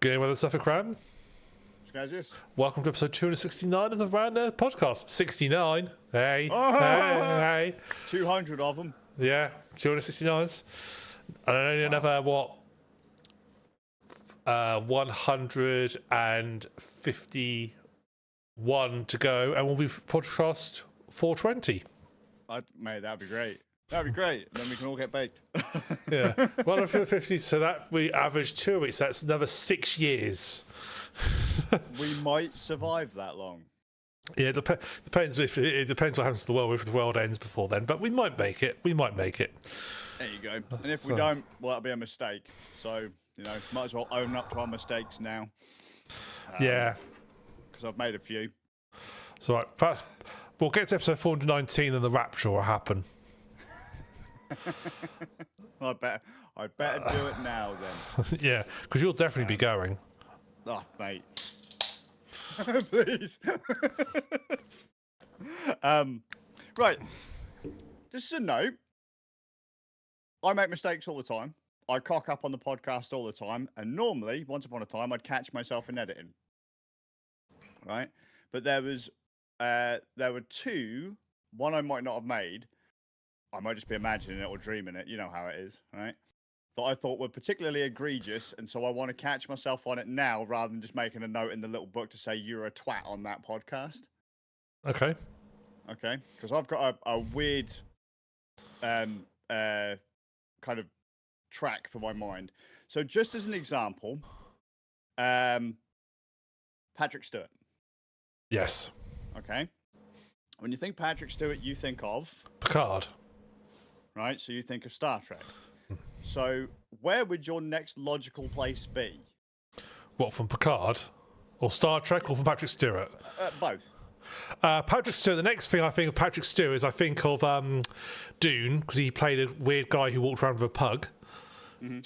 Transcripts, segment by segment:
Getting with the stuff of crab. Skazz. Welcome to episode 269 of the Round Nerd podcast. 69. Hey. Oh! Hey. 200 of them. Yeah, 269s. And only another, 151 to go, and we'll be podcast 420. Mate, that'd be great. That'd be great. Then we can all get baked. Yeah, 150. So that we average 2 weeks. That's another 6 years. We might survive that long. Yeah, it depends it depends what happens to the world if the world ends before then. But we might make it. We might make it. There you go. And if we don't, well, that'll be a mistake. So might as well own up to our mistakes now. Yeah, because I've made a few. So we'll get to episode 419 and the rapture will happen. I better do it now then. Yeah, because you'll definitely be going. Oh, mate. Please. Right. This is a note. I make mistakes all the time. I cock up on the podcast all the time. And normally, once upon a time, I'd catch myself in editing. Right? But there were two. One I might not have made. I might just be imagining it or dreaming it. You know how it is, right? That I thought were particularly egregious, and so I want to catch myself on it now rather than just making a note in the little book to say you're a twat on that podcast. Okay. Okay, because I've got a weird kind of track for my mind. So just as an example, Patrick Stewart. Yes. Okay. When you think Patrick Stewart, you think of Picard. Right, so you think of Star Trek. So, where would your next logical place be? What, from Picard? Or Star Trek, or from Patrick Stewart? Both. Patrick Stewart, the next thing I think of Patrick Stewart is I think of Dune, because he played a weird guy who walked around with a pug. Mm-hmm.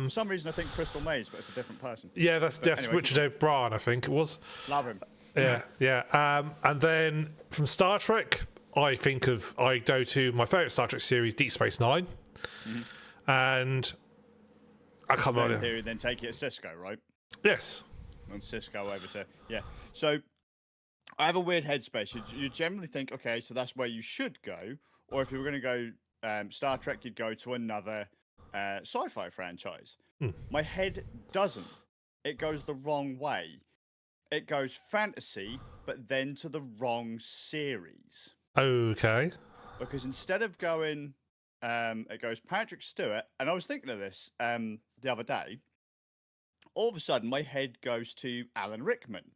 For some reason, I think Crystal Maze, but it's a different person. Yeah, that's anyway, Richard O'Brien, I think it was. Love him. Yeah. And then from Star Trek, I go to my favourite Star Trek series, Deep Space Nine. Mm-hmm. And I can't remember. Theory, then take it to Cisco, right? Yes. And Cisco over to So I have a weird headspace. You generally think, okay, so that's where you should go, or if you were going to go Star Trek, you'd go to another sci-fi franchise. My head doesn't. It goes the wrong way. It goes fantasy, but then to the wrong series. Okay. Because instead of going. It goes Patrick Stewart, and I was thinking of this the other day. All of a sudden, my head goes to Alan Rickman.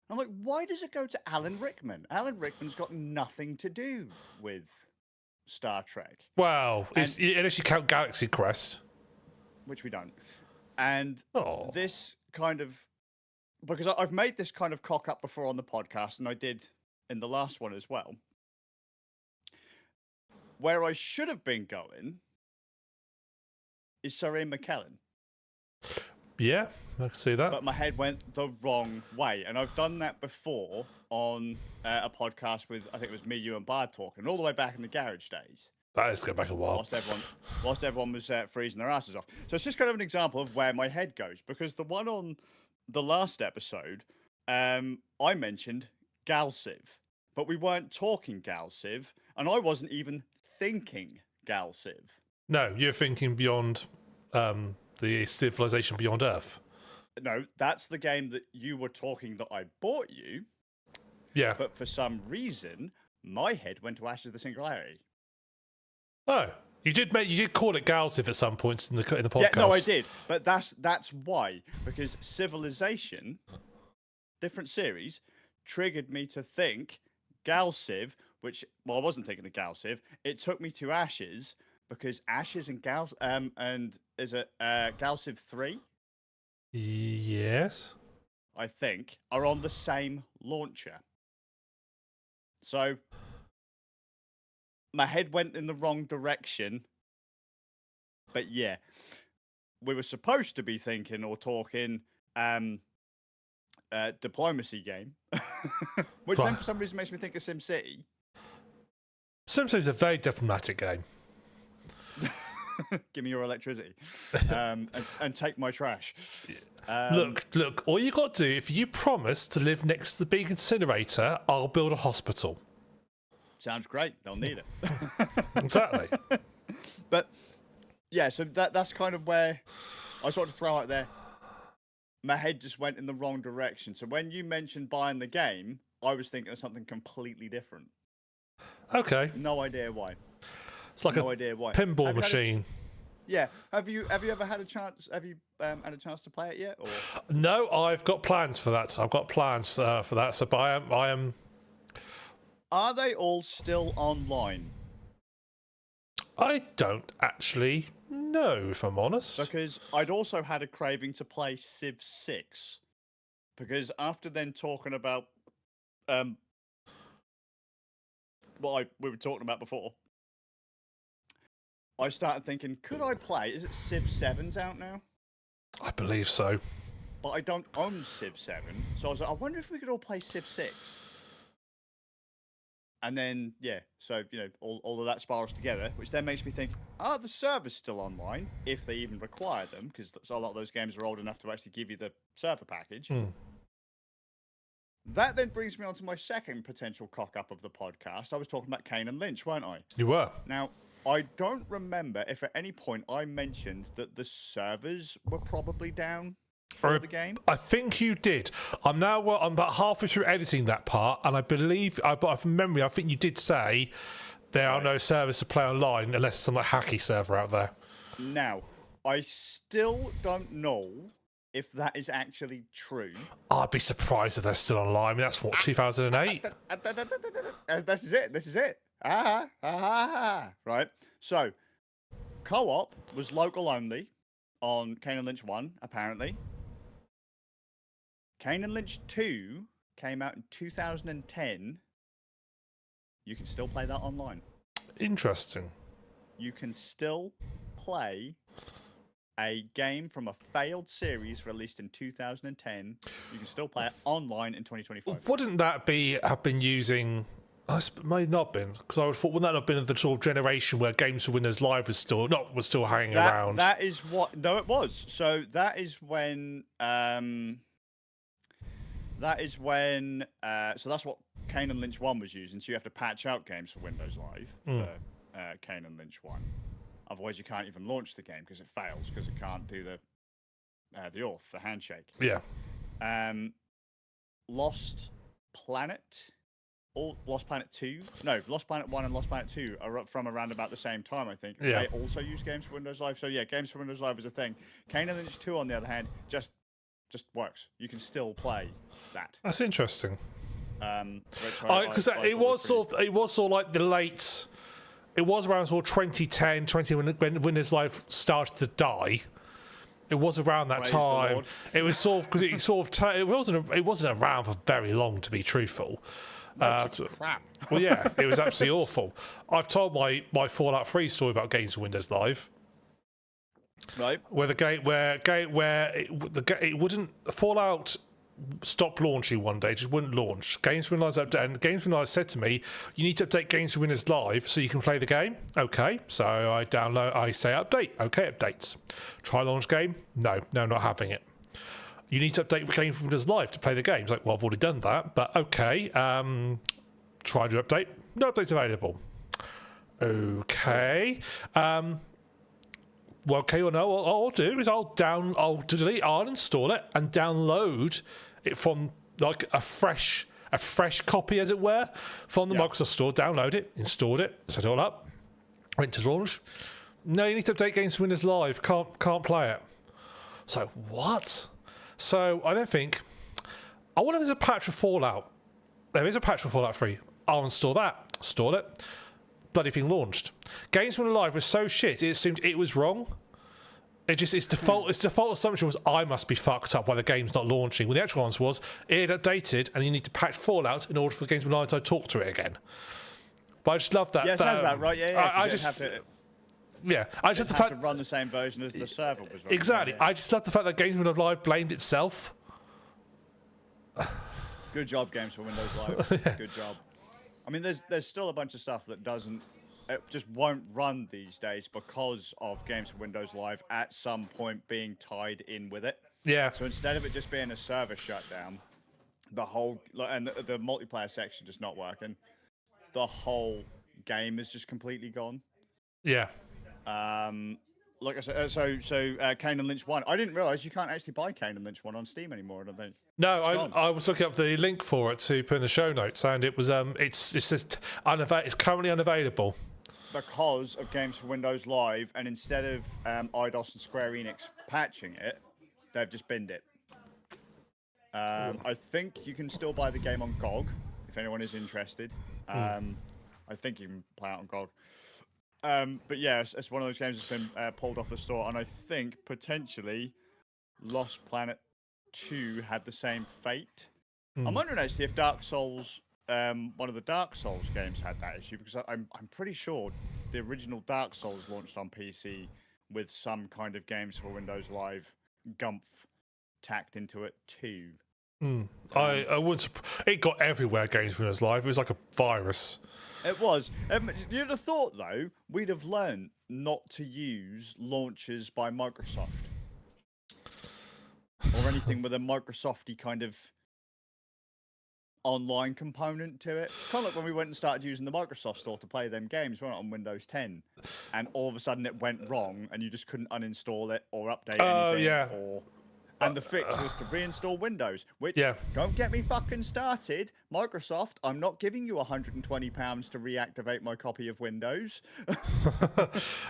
I'm like, why does it go to Alan Rickman? Alan Rickman's got nothing to do with Star Trek. Wow, unless you count Galaxy Quest, which we don't. And Oh. This kind of because I've made this kind of cock up before on the podcast, and I did in the last one as well. Where I should have been going is Sir Ian McKellen. Yeah, I can see that. But my head went the wrong way. And I've done that before on a podcast with, I think it was me, you, and Bard talking, all the way back in the garage days. That is going back a while. Whilst everyone was freezing their asses off. So it's just kind of an example of where my head goes. Because the one on the last episode, I mentioned Galciv. But we weren't talking Galciv. And I wasn't even thinking Galciv. No, you're thinking beyond the civilization beyond Earth. No, that's the game that you were talking that I bought you. Yeah. But for some reason, my head went to Ashes of the Singularity. Oh, you did call it Galciv at some points in the podcast. Yeah, no, I did. But that's why. Because Civilization, different series, triggered me to think Galciv, which, well, I wasn't thinking of Galciv. It took me to Ashes, because Ashes and is it Galciv 3? Yes. I think, are on the same launcher. So, my head went in the wrong direction. But yeah, we were supposed to be thinking or talking diplomacy game, which then for some reason makes me think of SimCity. SimCity is a very diplomatic game. Give me your electricity, and take my trash. Look. All you got to do, if you promise to live next to the big incinerator, I'll build a hospital. Sounds great. They'll need it. Exactly. But yeah, so that's kind of where I sort of throw out there. My head just went in the wrong direction. So when you mentioned buying the game, I was thinking of something completely different. Okay. No idea why. It's like no idea why. Pinball machine. Yeah. Have you ever had a chance? Have you had a chance to play it yet? Or? No, I've got plans for that. I've got plans for that. So, but I am. Are they all still online? I don't actually know, if I'm honest. Because I'd also had a craving to play Civ 6. Because after then talking about what we were talking about before, I started thinking, could I play? Is it Civ 7's out now? I believe so. But I don't own Civ 7. So I was like, I wonder if we could all play Civ 6. And then, yeah, so, all of that spirals together, which then makes me think, are the servers still online, if they even require them? Because a lot of those games are old enough to actually give you the server package. That then brings me on to my second potential cock-up of the podcast. I was talking about Kane and Lynch, weren't I? You were. Now, I don't remember if at any point I mentioned that the servers were probably down for the game. I think you did. I'm about halfway through editing that part, and I believe, but from memory, I think you did say there are no servers to play online unless it's some like hacky server out there. Now, I still don't know if that is actually true. I'd be surprised if they're still online. I mean, that's what, 2008? This is it. Right. So, co-op was local only on Kane and Lynch 1, apparently. Kane and Lynch 2 came out in 2010. You can still play that online. Interesting. You can still play a game from a failed series released in 2010. You can still play it online in 2025. Wouldn't that have been using... It may not have been, because I would have thought, wouldn't that have been the sort of generation where Games for Windows Live was still hanging around? That is what... No, it was. So that is when... so that's what Kane and Lynch 1 was using. So you have to patch out Games for Windows Live for Kane and Lynch 1. Otherwise, you can't even launch the game because it fails, because it can't do the auth, the handshake. Yeah. Lost Planet 2? No, Lost Planet 1 and Lost Planet 2 are up from around about the same time, I think. Yeah. They also use Games for Windows Live. So yeah, Games for Windows Live is a thing. Kane and Lynch 2, on the other hand, just works. You can still play that. That's interesting. Because it was sort of like the late. It was around sort of 2010, when Windows Live started to die. It was around that time. It was sort of because it wasn't around for very long, to be truthful. Crap. Well, yeah, it was absolutely awful. I've told my Fallout 3 story about games for Windows Live. Right. Where it wouldn't, Fallout stopped launching one day, just wouldn't launch. Games for Windows update, and Games for Windows said to me, "You need to update Games for Windows Live so you can play the game." Okay, so I say update. Okay, updates. Try launch game. No, not having it. You need to update Games for Windows Live to play the game. It's like, well, I've already done that, but okay. Try to update. No updates available. Okay. Well, okay, or no, what I'll do is I'll delete, I'll uninstall it and download it from like a fresh copy, as it were, from the Microsoft Store. Download it, installed it, set it all up, went to launch. No, you need to update Games for Windows Live. Can't play it. So what? So I then think, I wonder if there's a patch for Fallout. There is a patch for Fallout 3. I'll install that, install it. Bloody thing launched. Games for Windows Live was so shit, it assumed it was wrong. Its default assumption was I must be fucked up while the game's not launching. When the actual answer was it had updated and you need to patch Fallout in order for Games for Windows Live to talk to it again. But I just love that. Yeah, sounds about right. Yeah. I just have to run the same version as the server was running. Exactly. I just love the fact that Games for Windows Live blamed itself. Good job, Games for Windows Live. Good job. I mean, there's still a bunch of stuff that doesn't it just won't run these days because of Games for Windows Live at some point being tied in with it. Yeah. So instead of it just being a server shutdown, the whole and the multiplayer section just not working, the whole game is just completely gone. Yeah. Like I said, Kane Lynch 1. I didn't realize you can't actually buy Kane Lynch 1 on Steam anymore. I don't think. No, I was looking up the link for it to put in the show notes, and it was it's just it's currently unavailable Because of Games for Windows Live, and instead of IDOS and Square Enix patching it, they've just binned it. I think you can still buy the game on GOG if anyone is interested. I think you can play it on GOG. But yeah, it's one of those games that's been pulled off the store, and I think potentially Lost Planet 2 had the same fate. I'm wondering actually if Dark Souls, one of the Dark Souls games had that issue, because I'm pretty sure the original Dark Souls launched on PC with some kind of Games for Windows Live gumph tacked into it too. I would. It got everywhere. Games for Windows Live. It was like a virus. It was. You'd have thought though we'd have learned not to use launchers by Microsoft or anything with a Microsofty kind of online component to it. Kind of like when we went and started using the Microsoft Store to play them games, weren't it, on Windows 10, and all of a sudden it went wrong and you just couldn't uninstall it or update anything. Yeah. And the fix was to reinstall Windows, which, don't get me fucking started. Microsoft, I'm not giving you £120 to reactivate my copy of Windows.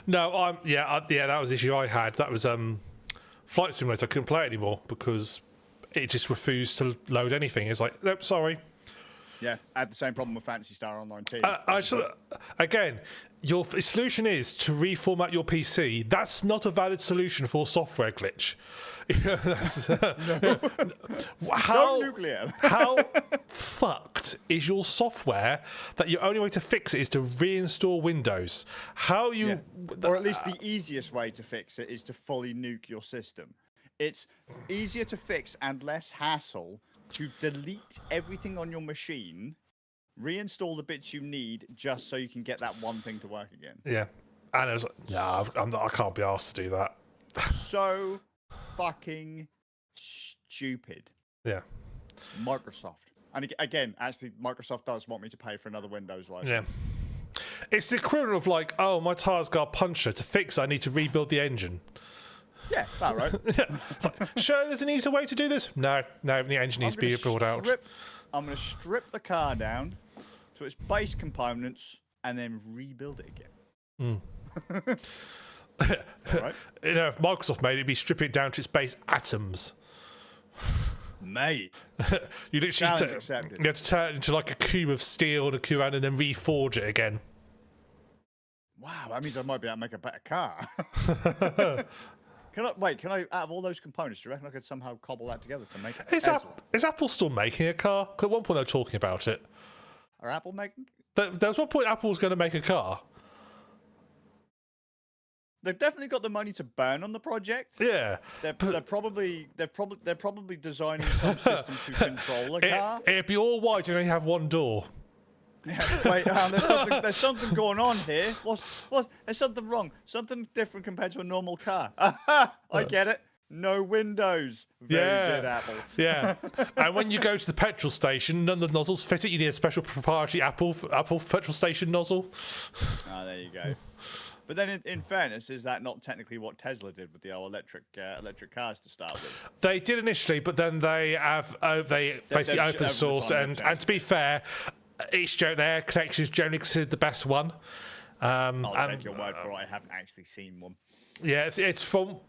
No, that was the issue I had. That was Flight Simulator. I couldn't play it anymore because it just refused to load anything. It's like, nope, sorry. Yeah, I had the same problem with Phantasy Star Online 2. Again, your solution is to reformat your PC. That's not a valid solution for software glitch. How fucked is your software that your only way to fix it is to reinstall Windows? Or at least the easiest way to fix it is to fully nuke your system. It's easier to fix and less hassle to delete everything on your machine, reinstall the bits you need just so you can get that one thing to work again. Yeah. And it was like, I can't be asked to do that. So fucking stupid. Yeah. Microsoft. And again, actually, Microsoft does want me to pay for another Windows license. Yeah. It's the equivalent of like, oh, my tire's got a puncture. To fix it, I need to rebuild the engine. Yeah, about right. It's like, sure, there's an easier way to do this. No, the engine needs to be brought out. I'm going to strip the car down to its base components and then rebuild it again. Right. You know, if Microsoft made it, it'd be stripping it down to its base atoms. Mate. You literally you have to turn it into like a cube of steel and a cube and then reforge it again. Wow, that means I might be able to make a better car. Can I, out of all those components, do you reckon I could somehow cobble that together to make it? Is Apple still making a car? 'Cause at one point they were talking about it. Are Apple making? There was one point Apple was going to make a car. They've definitely got the money to burn on the project. Yeah, they're probably designing some system to control a car. It'd be all white and only have one door. Yeah, wait, there's something going on here. There's something wrong. Something different compared to a normal car. I get it. No windows. Very good, Apple. Yeah. And when you go to the petrol station, none of the nozzles fit it. You need a special proprietary Apple petrol station nozzle. Oh, there you go. But then, in fairness, is that not technically what Tesla did with the old electric cars to start with? They did initially, but then they basically open sourced, and to be fair, their connection is generally considered the best one. I'll take your word for it. I haven't actually seen one. Yeah, it's from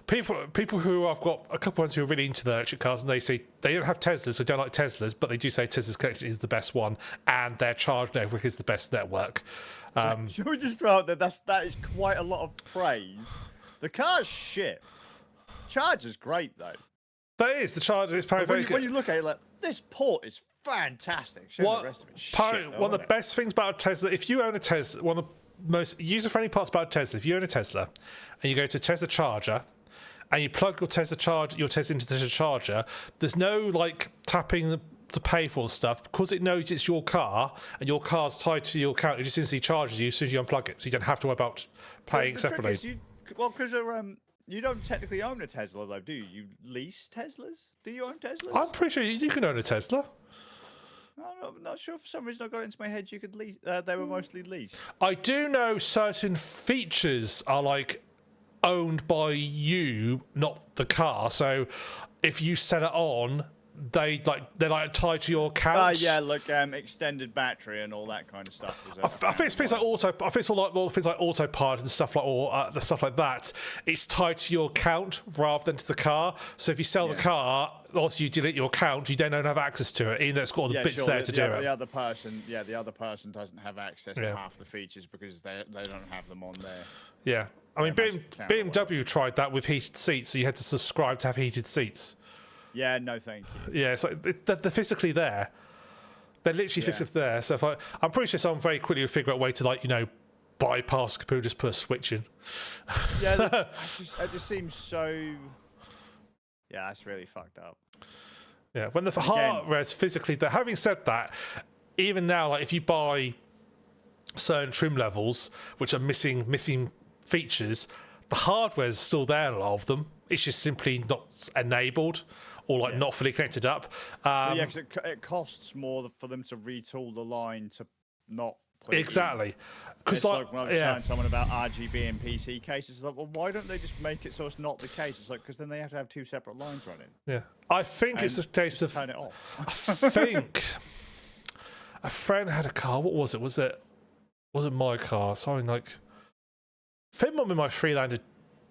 people who I've got a couple of ones who are really into the electric cars, and they say they don't have Teslas, so don't like Teslas, but they do say Tesla's connection is the best one, and their charge network is the best network. Should we just throw out that is quite a lot of praise? The car's shit. Charge is great though. That is the charge is very good. When you look at it, like this port is fantastic. The rest of it shit, one of the best things about a Tesla, if you own a Tesla, one of the most user-friendly parts about a Tesla, if you own a Tesla and you go to a Tesla charger and you plug your Tesla into the Tesla charger, there's no like tapping to pay for stuff, because it knows it's your car and your car's tied to your account, it just instantly charges you as soon as you unplug it, so you don't have to worry about paying separately. Because you don't technically own a Tesla, though, do you? You lease Teslas? Do you own Teslas? I'm pretty sure you can own a Tesla. I'm not sure. For some reason, I got into my head you could lease. They were mostly leased. I do know certain features are like owned by you, not the car. So if you set it on, they're tied to your account. Yeah, like extended battery and all that kind of stuff. I think it's things like auto. I think it's all things like autopilot and stuff like the stuff like that. It's tied to your account rather than to the car. So if you sell the car, also you delete your account, you then don't have access to it, even though it's got all the bits there to do it. The other person doesn't have access to half the features because they don't have them on there. Yeah, I mean, BMW tried that with heated seats, so you had to subscribe to have heated seats. Yeah, no, thank you. Yeah, so they're physically there. They're literally physically there. So I'm pretty sure someone very quickly would figure out a way to bypass the computer, just put a switch in. Yeah, it just seems so. Yeah, that's really fucked up. Yeah, when the hardware is physically there. Having said that, even now, like if you buy certain trim levels which are missing features, the hardware is still there. A lot of them. It's just simply not enabled or not fully connected up. Because it costs more for them to retool the line to not put exactly. Because like when I was telling someone about RGB and PC cases, like, well, why don't they just make it so it's not the case? It's like because then they have to have two separate lines running. Yeah, I think it's a case of turn it off. I think a friend had a car. What was it? Was it my car? Something like. I think it might be my Freelander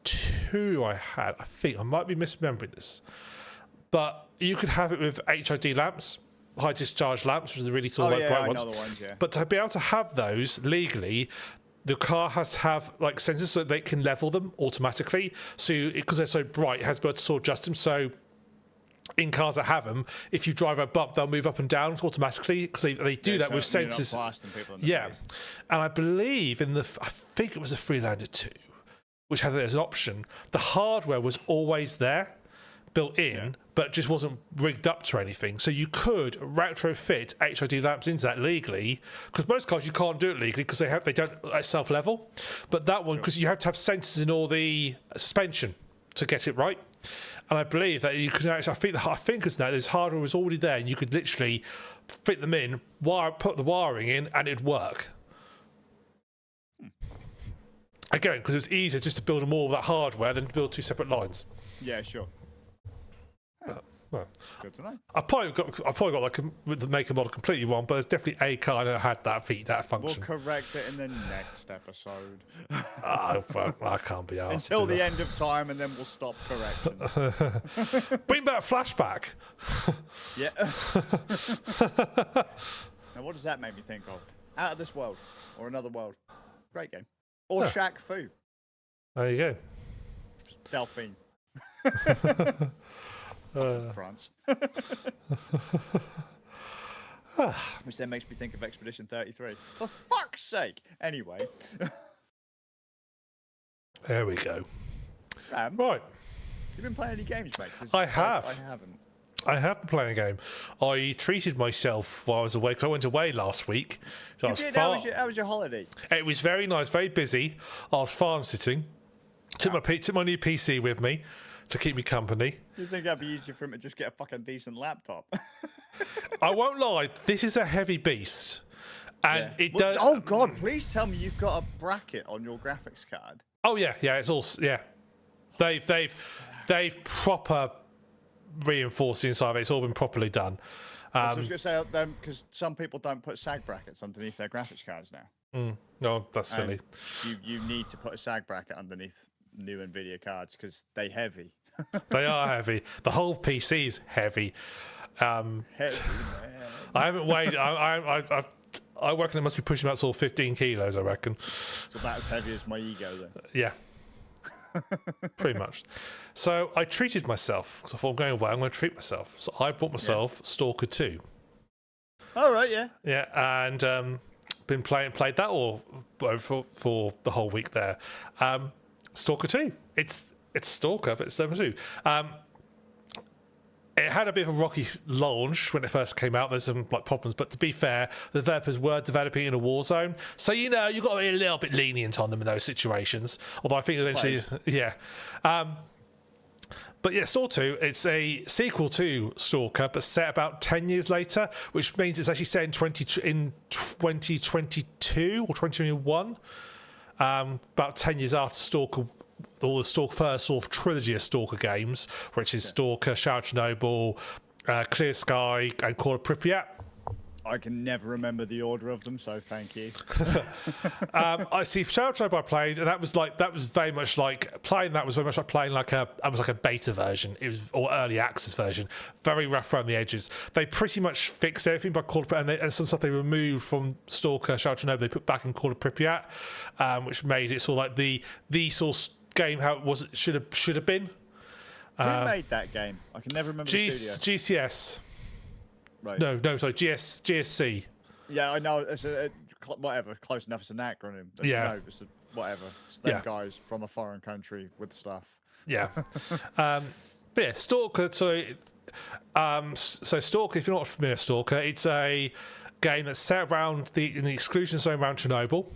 2 I had. I think I might be misremembering this, but you could have it with HID lamps, high discharge lamps, which are the really tall, bright ones. Know the ones. Yeah. But to be able to have those legally, the car has to have like sensors so that they can level them automatically. So because they're so bright, it has to be able to sort of adjust them. So in cars that have them, if you drive a bump, they'll move up and down automatically because they do that with sensors. Yeah, and I believe I think it was a Freelander 2, which had it as an option. The hardware was always there, built in, but just wasn't rigged up to anything. So you could retrofit HID lamps into that legally, because most cars you can't do it legally because they don't self-level. But that one, because you have to have sensors in all the suspension to get it right. And I believe that you could actually, I think it's now, this hardware was already there and you could literally fit them in, put the wiring in, and it'd work. Again, because it was easier just to build them all with that hardware than to build two separate lines. Yeah, sure. Well, good to know. I've probably got like the make and model completely wrong, but there's definitely a car that had that function. We'll correct it in the next episode. Well, I can't be asked. Until the end of time, and then we'll stop correcting. Bring back Flashback. Yeah. Now, what does that make me think of? Out of This World or Another World? Great game. Or Shaq Fu. There you go. Delphine. France. Which then makes me think of Expedition 33. For fuck's sake! Anyway. There we go. Right. You been playing any games, mate? I have. I haven't. I have been playing a game. I treated myself while I was away, because I went away last week. So How was your holiday? It was very nice, very busy. I was farm sitting. Took my new PC with me to keep me company. You think that'd be easier for him to just get a fucking decent laptop? I won't lie, this is a heavy beast. And it does. Oh god, please tell me you've got a bracket on your graphics card. Oh yeah, it's all They've proper reinforced the inside of it. It's all been properly done. I was going to say because some people don't put SAG brackets underneath their graphics cards now. No, that's silly. You need to put a SAG bracket underneath new NVIDIA cards because they're heavy. They are heavy. The whole PC is heavy. Heavy, man. I haven't weighed. I reckon it must be pushing about sort of 15 kilos. I reckon. It's about as heavy as my ego, then. Yeah. Pretty much. So I treated myself because I thought I'm going away. I'm going to treat myself. So I bought myself S.T.A.L.K.E.R 2. All right, yeah. Yeah, and played that all for the whole week there. S.T.A.L.K.E.R 2. It's S.T.A.L.K.E.R, but it's number 2. it had a bit of a rocky launch when it first came out. There's some like problems, but to be fair, the developers were developing in a war zone, so you've got to be a little bit lenient on them in those situations. Although I think eventually, yeah. But yeah, S.T.A.L.K.E.R 2, it's a sequel to S.T.A.L.K.E.R, but set about 10 years later, which means it's actually set in 2022 or 2021, about 10 years after S.T.A.L.K.E.R, all the S.T.A.L.K.E.R first sort of trilogy of S.T.A.L.K.E.R games, which is S.T.A.L.K.E.R, Shadow Chernobyl, Clear Sky, and Call of Pripyat. I can never remember the order of them, so thank you. I see Shadow Chernobyl I played, and that was very much like playing like a beta version. It was or early access version, very rough around the edges. They pretty much fixed everything by Call of Pripyat, and some stuff they removed from S.T.A.L.K.E.R, Shadow Chernobyl they put back in Call of Pripyat, which made it sort of like the sort of game how it should have been. Who made that game? I can never remember the studio. GCS. Right. No, sorry, GSC. Yeah, I know. It's whatever. Close enough. It's an acronym. It's whatever. It's them guys from a foreign country with stuff. Yeah. But yeah, S.T.A.L.K.E.R. So S.T.A.L.K.E.R, if you're not familiar with S.T.A.L.K.E.R, it's a game that's set around in the exclusion zone around Chernobyl.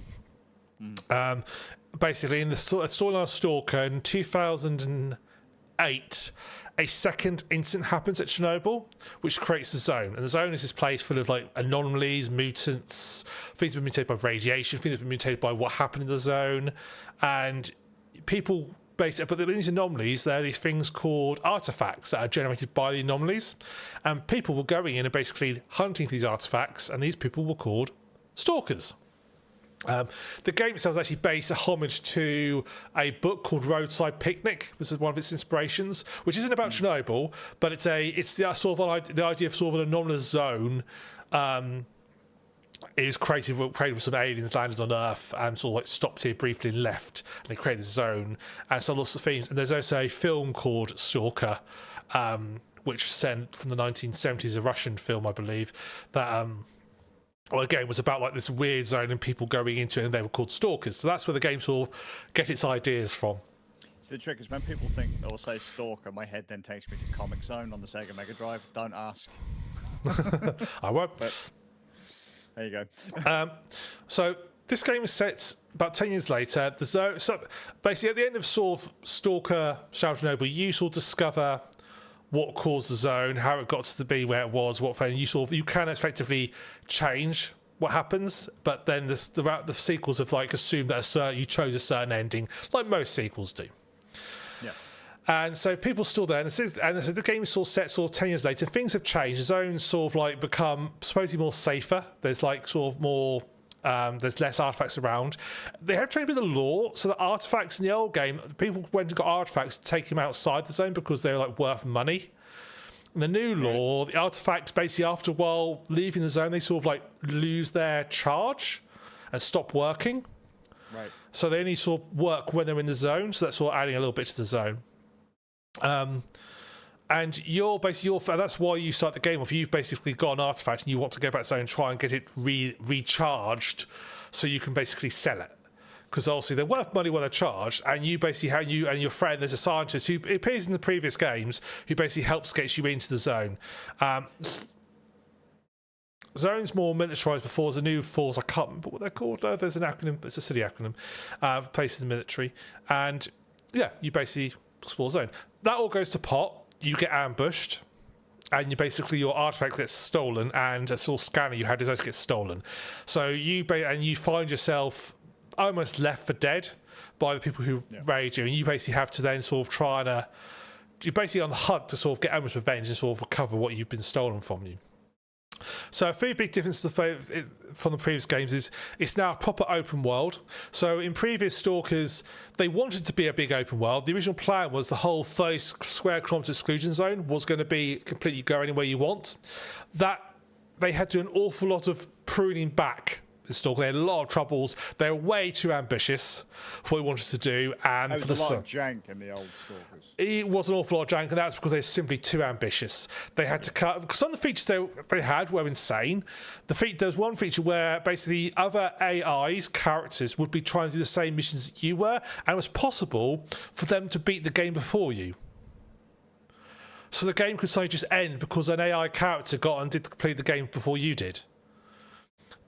Basically, in the storyline of S.T.A.L.K.E.R in 2008, a second incident happens at Chernobyl, which creates the zone. And the zone is this place full of like anomalies, mutants, things that have been mutated by radiation, things that have been mutated by what happened in the zone. And people basically, but these anomalies, there are these things called artifacts that are generated by the anomalies. And people were going in and basically hunting for these artifacts, and these people were called stalkers. The game itself is actually based a homage to a book called Roadside Picnic. This is one of its inspirations, which isn't about Chernobyl, but it's the sort of the idea of sort of an anomalous zone. Is created with some aliens landed on Earth and sort of like stopped here briefly and left, and they created this zone and so lots of themes. And there's also a film called S.T.A.L.K.E.R, which sent from the 1970s, a Russian film, I believe, that well, again, was about like this weird zone and people going into it, and they were called stalkers. So that's where the game sort of get its ideas from. So the trick is when people think or say Stalker, my head then takes me to Comic Zone on the Sega Mega Drive. Don't ask. I won't. But there you go. So this game is set about 10 years later. The zone. So basically, at the end of sort of S.T.A.L.K.E.R, Shadow Chernobyl, you sort of discover what caused the zone, how it got to be where it was, and you can effectively change what happens, but then the sequels have like assumed that you chose a certain ending, like most sequels do. Yeah. And so people still there, and so the game is sort of set sort of 10 years later. Things have changed. The zones sort of like become supposedly more safer. There's like sort of more. There's less artifacts around. They have changed with the law, so the artifacts in the old game, people went and got artifacts to take them outside the zone because they were like worth money. In the new law, the artifacts basically after a while leaving the zone, they sort of like lose their charge and stop working. Right. So they only sort of work when they're in the zone. So that's sort of adding a little bit to the zone. And that's why you start the game off. You've basically got an artifact and you want to go back to zone and try and get it recharged so you can basically sell it. Because obviously they're worth money when they're charged, and you basically have you and your friend, there's a scientist who appears in the previous games who basically helps get you into the zone. Zone's more militarized before. There's a new force, I can't remember what they're called. There's an acronym, it's a city acronym, places in the military. And yeah, you basically explore the zone. That all goes to pot. You get ambushed, and your artifact gets stolen, and a sort of scanner you had is also gets stolen. So you find yourself almost left for dead by the people who raid you, and you basically have to then sort of you're basically on the hunt to sort of get almost revenge and sort of recover what you've been stolen from you. So a very big difference from the previous games is it's now a proper open world. So in previous Stalkers, they wanted to be a big open world. The original plan was the whole 30 square kilometre exclusion zone was going to be completely go anywhere you want. That they had to do an awful lot of pruning back. They had a lot of troubles. They were way too ambitious for what they wanted to do, and there was a lot of jank in the old Stalkers. It was an awful lot of jank, and that's because they were simply too ambitious. They had to cut because some of the features they had were insane. There was one feature where basically other AIs, characters, would be trying to do the same missions that you were, and it was possible for them to beat the game before you. So the game could suddenly just end because an AI character got and did complete the game before you did.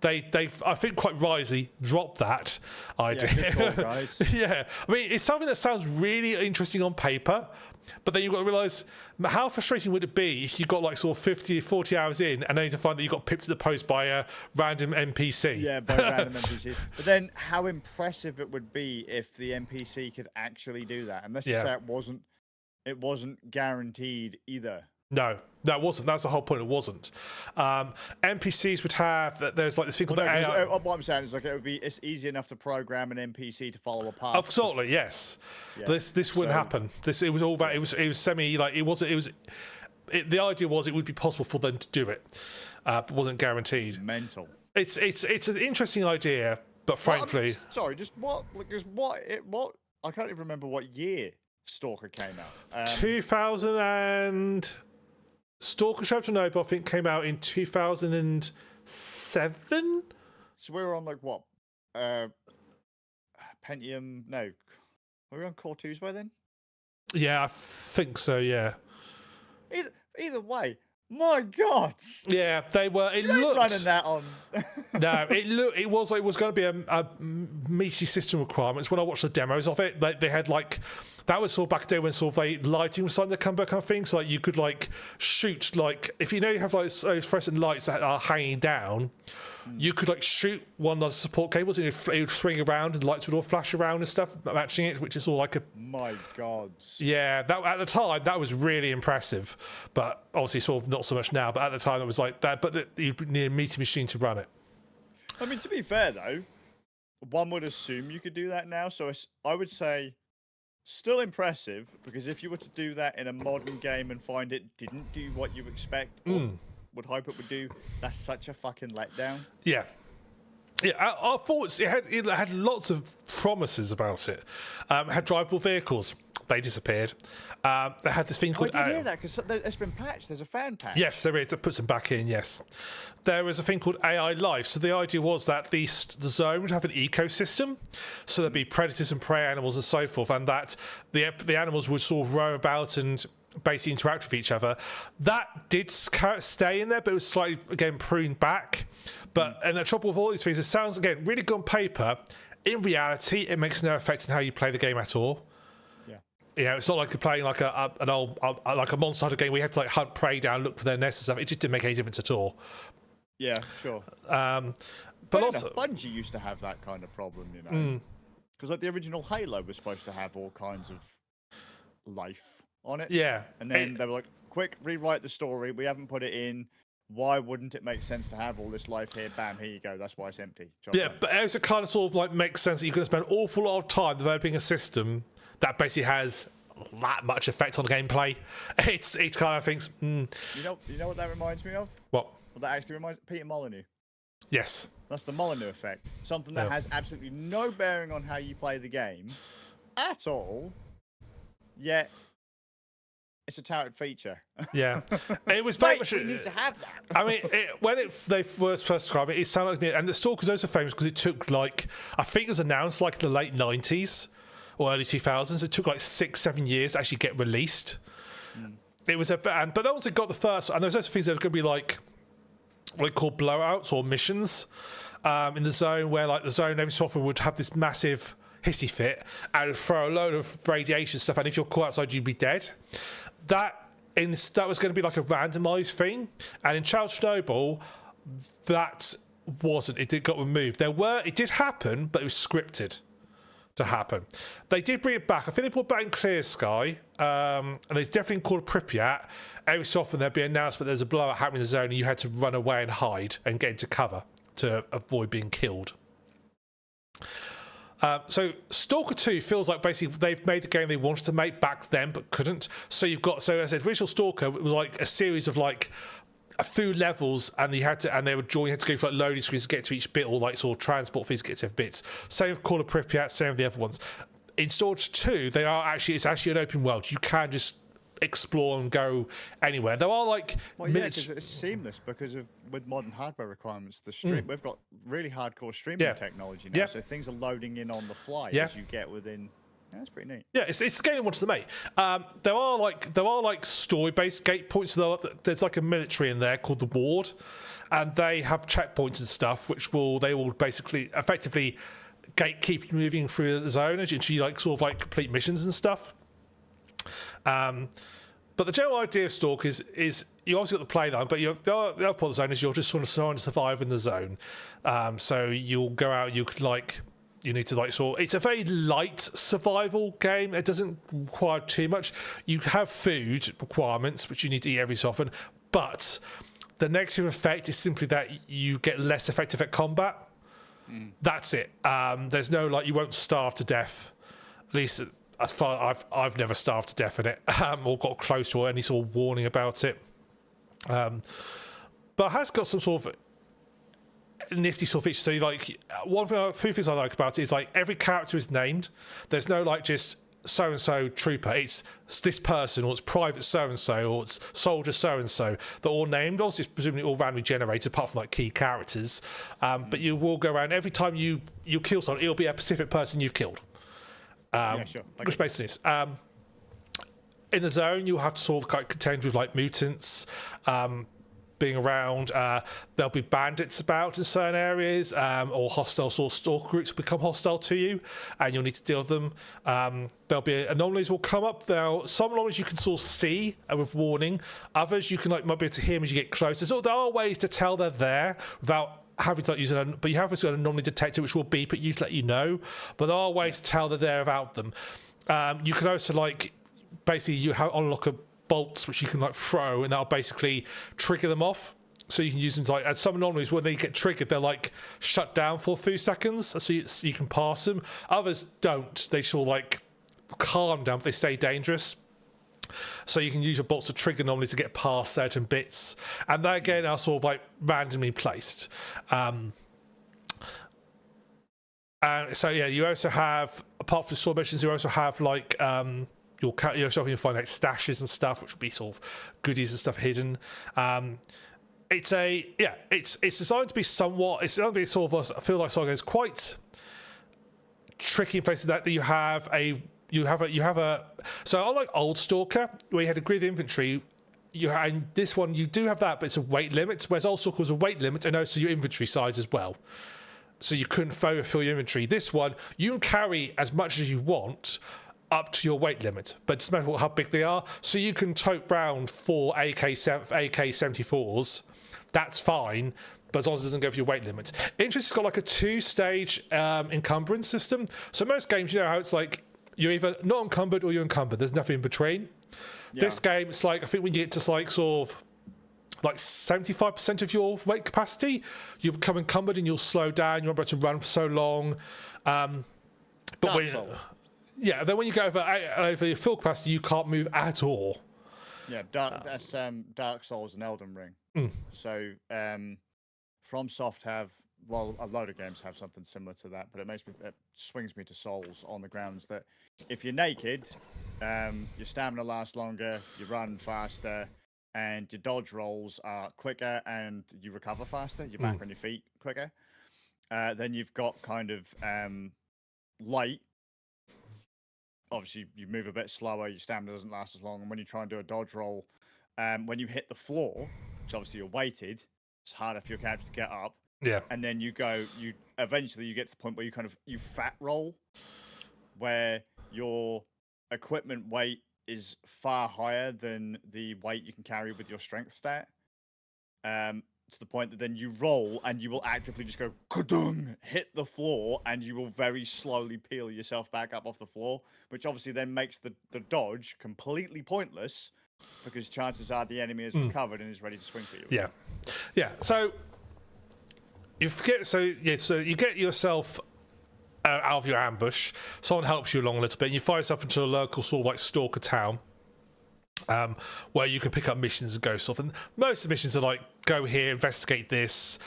They I think quite wisely dropped that idea. Yeah, good call, guys. Yeah, I mean, it's something that sounds really interesting on paper, but then you've got to realise how frustrating would it be if you got like sort of 40 hours in and then to find that you got pipped to the post by a random NPC. Yeah, by random NPC. But then how impressive it would be if the NPC could actually do that. And let's just say it wasn't guaranteed either. No, it wasn't. That's the whole point. It wasn't. NPCs would have. There's like this thing called AI. What I'm saying is like it's easy enough to program an NPC to follow a path. Absolutely, yes. Yeah. This wouldn't happen. It was all that. It was semi like it wasn't. The idea was it would be possible for them to do it, but wasn't guaranteed. Mental. It's an interesting idea, but frankly, sorry. Just what? What? I can't even remember what year S.T.A.L.K.E.R came out. 2000 and. S.T.A.L.K.E.R Chernobyl, I think, came out in 2007. So we were on like what? Pentium? No, were we on Core 2s by then? Yeah, I think so. Yeah. Either way, my God. Yeah, they were. It looked running that on. No, it was like it was going to be a meaty system requirements. When I watched the demos of it, they had like. That was sort of back in the day when sort of lighting was starting to come back kind of thing. So like you could like shoot like if you have like those fluorescent lights that are hanging down, you could like shoot one of those support cables and it would swing around and lights would all flash around and stuff matching it, which is all like a. My God. Yeah, that at the time that was really impressive, but obviously sort of not so much now. But at the time it was like that. But you need a meaty machine to run it. I mean, to be fair though, one would assume you could do that now. So I would say. Still impressive, because if you were to do that in a modern game and find it didn't do what you expect or would hope it would do, that's such a fucking letdown. Yeah. Yeah, I thought it had lots of promises about it. It had drivable vehicles. They disappeared. They had this thing called... I did hear that, because it's been patched. There's a fan patch. Yes, there is. That puts them back in, yes. There was a thing called AI Life. So the idea was that the zone would have an ecosystem. So there'd be predators and prey animals and so forth, and that the animals would sort of roam about and basically interact with each other. That did stay in there, but it was slightly, again, pruned back. And the trouble with all these things, it sounds, again, really good on paper. In reality, it makes no effect on how you play the game at all. You know, it's not like you're playing like an old like a Monster Hunter game where you have to like hunt prey down, look for their nests and stuff. It just didn't make any difference at all. Yeah, sure. But also, Bungie used to have that kind of problem, you know, because like the original Halo was supposed to have all kinds of life on it. Yeah, and then they were like, "Quick, rewrite the story. We haven't put it in. Why wouldn't it make sense to have all this life here? Bam, here you go. That's why it's empty." Yeah, but it kind of sort of like makes sense that you're going to spend an awful lot of time developing a system that basically has that much effect on the gameplay. It's kind of things. You know what that reminds me of? What? Well, that actually reminds Peter Molyneux. Yes. That's the Molyneux effect. Something that has absolutely no bearing on how you play the game at all. Yet it's a touted feature. Yeah, it was very much. We need to have that. I mean, when they first described it, it sounded like me. And the Stalker's also famous because it took like I think it was announced like in the late 90s. Or early 2000s. It took like 6-7 years to actually get released. It was but then once it got the first, and there's also things that are going to be like what they call blowouts or missions in the zone, where like the zone every so often would have this massive hissy fit and throw a load of radiation stuff, and if you're caught outside, you'd be dead. That was going to be like a randomized thing, and in Chernobyl, that wasn't. It got removed. It did happen, but it was scripted to happen. They did bring it back. I think they brought back in Clear Sky, and there's definitely called Pripyat. Every so often there'd be an announcement there's a blowout happening in the zone, and you had to run away and hide and get into cover to avoid being killed. So S.T.A.L.K.E.R 2 feels like basically they've made the game they wanted to make back then but couldn't. So as I said, original S.T.A.L.K.E.R it was like a series of like a few levels, and you had to go for like loading screens to get to each bit, or like sort of transport things to get to bits. Same with Call of Pripyat, same with the other ones. In S.T.A.L.K.E.R 2, it's actually an open world. You can just explore and go anywhere. There are like because it's seamless because with modern hardware requirements. We've got really hardcore streaming technology now, so things are loading in on the fly as you get within That's pretty neat. Yeah, it's a game I wanted to make. There are like story-based gate points. There's like a military in there called the Ward, and they have checkpoints and stuff, which they will basically effectively gatekeep you moving through the zone as you like sort of like complete missions and stuff. But the general idea of S.T.A.L.K.E.R is you obviously got the play line, but the other part of the zone is you're just sort of trying to survive in the zone. So you'll go out, you need to it's a very light survival game. It doesn't require too much. You have food requirements, which you need to eat every so often, but the negative effect is simply that you get less effective at combat. That's it. There's no you won't starve to death. At least as far I've never starved to death in it, or got close to any sort of warning about it. But it has got some sort of nifty sort of features. So few things I like about it is every character is named. There's no just so and so trooper. It's this person, or it's private so and so, or it's soldier so and so. They're all named. Obviously, it's presumably all randomly generated, apart from key characters. But you will go around every time you kill someone. It'll be a specific person you've killed. Yeah, sure. Which makes sense. In the zone, you'll have to sort of contend with mutants being around. There'll be bandits about in certain areas, or hostile sort of stalker groups become hostile to you, and you'll need to deal with them. There'll be anomalies will come up. Some anomalies you can sort of see with warning. Others you can might be able to hear them as you get closer. So there are ways to tell they're there without having to use it, but you have got an anomaly detector which will beep at you to let you know. But there are ways to tell that they're about them. You can also basically you have unlock bolts which you can throw, and that'll basically trigger them off. So you can use them and some anomalies when they get triggered, they're shut down for a few seconds, so you can pass them. Others don't. They sort of calm down, but they stay dangerous. So you can use your bolts to trigger anomalies to get past certain bits, and they again are sort of randomly placed. So yeah, you also have, apart from the store missions, you also have you can find stashes and stuff, which will be sort of goodies and stuff hidden. It's designed to be somewhat. It's designed to be sort of. I feel like Saga is quite tricky in places that you have a. So unlike old Stalker, where you had a grid inventory, and this one you do have that, but it's a weight limit. Whereas old Stalker was a weight limit, and also your inventory size as well. So you couldn't overfill your inventory. This one, you can carry as much as you want up to your weight limit, but it doesn't matter how big they are. So you can tote round 4 AK-74s. That's fine, but as long as it doesn't go for your weight limit. Interest has got a 2-stage encumbrance system. So most games, you know how it's you're either not encumbered or you're encumbered. There's nothing in between. Yeah. This game, it's I think when you get to sort of 75% of your weight capacity, you become encumbered and you'll slow down. You're not able to run for so long. But then when you go over your full capacity, you can't move at all. Yeah, that's Dark Souls and Elden Ring. So FromSoft have, well, a load of games have something similar to that, but it swings me to Souls on the grounds that if you're naked, your stamina lasts longer, you run faster, and your dodge rolls are quicker, and you recover faster. You're back on your feet quicker. Then you've got kind of light. Obviously, you move a bit slower, your stamina doesn't last as long, and when you try and do a dodge roll, when you hit the floor, which obviously you're weighted, it's harder for your character to get up. Yeah. And then you eventually you get to the point where you fat roll, where your equipment weight is far higher than the weight you can carry with your strength stat. To the point that then you roll and you will actively just go ka-dung, hit the floor, and you will very slowly peel yourself back up off the floor, which obviously then makes the dodge completely pointless because chances are the enemy is recovered and is ready to swing for you. Yeah. Yeah. So you get yourself out of your ambush. Someone helps you along a little bit, and you find yourself into a local sort of Stalker town. Where you can pick up missions and go stuff, and most of the missions are go here, investigate this,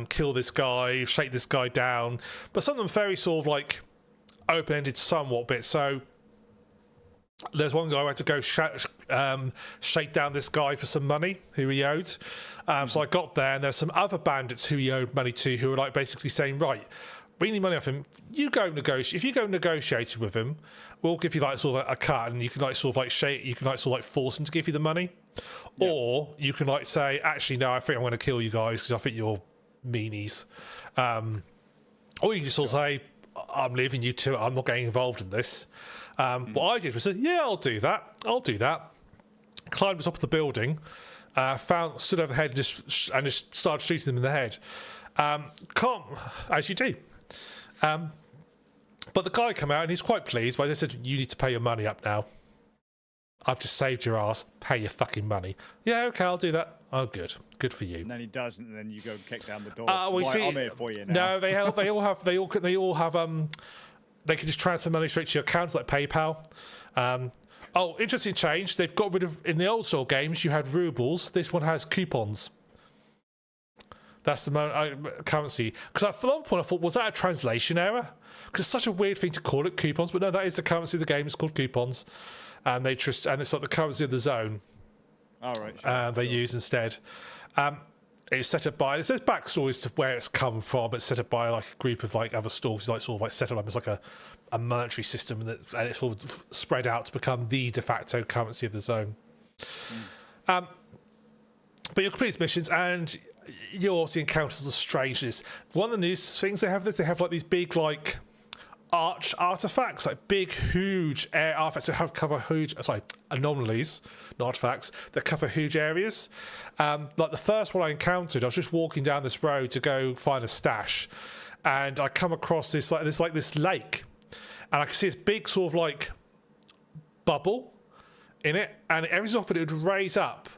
kill this guy, shake this guy down, but some of them very sort of open-ended somewhat bit. So there's one guy who had to go shake down this guy for some money who he owed. So I got there, and there's some other bandits who he owed money to who were basically saying, right, we need money off him. You go negotiate. If you go negotiating with him, we'll give you like sort of a cut, and you can like sort of like you can like sort of like force him to give you the money, or you can like say, actually, no, I think I'm going to kill you guys because I think you're meanies, or you can just sort of say, I'm leaving you to it. I'm not getting involved in this. What I did was say, yeah, I'll do that. Climbed to the top of the building, stood over the head and just started shooting them in the head. As you do. But the guy came out and he's quite pleased, but I just said, you need to pay your money up now. I've just saved your ass. Pay your fucking money. Yeah, okay, I'll do that. Oh, good. Good for you. And then he doesn't, and then you go kick down the door. I'm here for you now. No, they all have they can just transfer money straight to your account like PayPal. Interesting change. They've got rid of, in the old school games, you had rubles. This one has coupons. That's the currency. Because at one point I thought, was that a translation error? Because it's such a weird thing to call it coupons, but no, that is the currency of the game. It's called coupons, and it's like the currency of the zone. All right. Sure, they use instead. It was set up by. There's backstories to where it's come from. It's set up by like a group of like other stores, like sort of like set up as like a monetary system, and it's sort of spread out to become the de facto currency of the zone. But you complete missions and you also encounter the strangeness. One of the new things they have like these big like artifacts, like big huge artifacts that cover huge anomalies, not artifacts that cover huge areas. Like the first one I encountered, I was just walking down this road to go find a stash, and I come across this lake, and I can see this big sort of like bubble in it, and every so often it would raise up,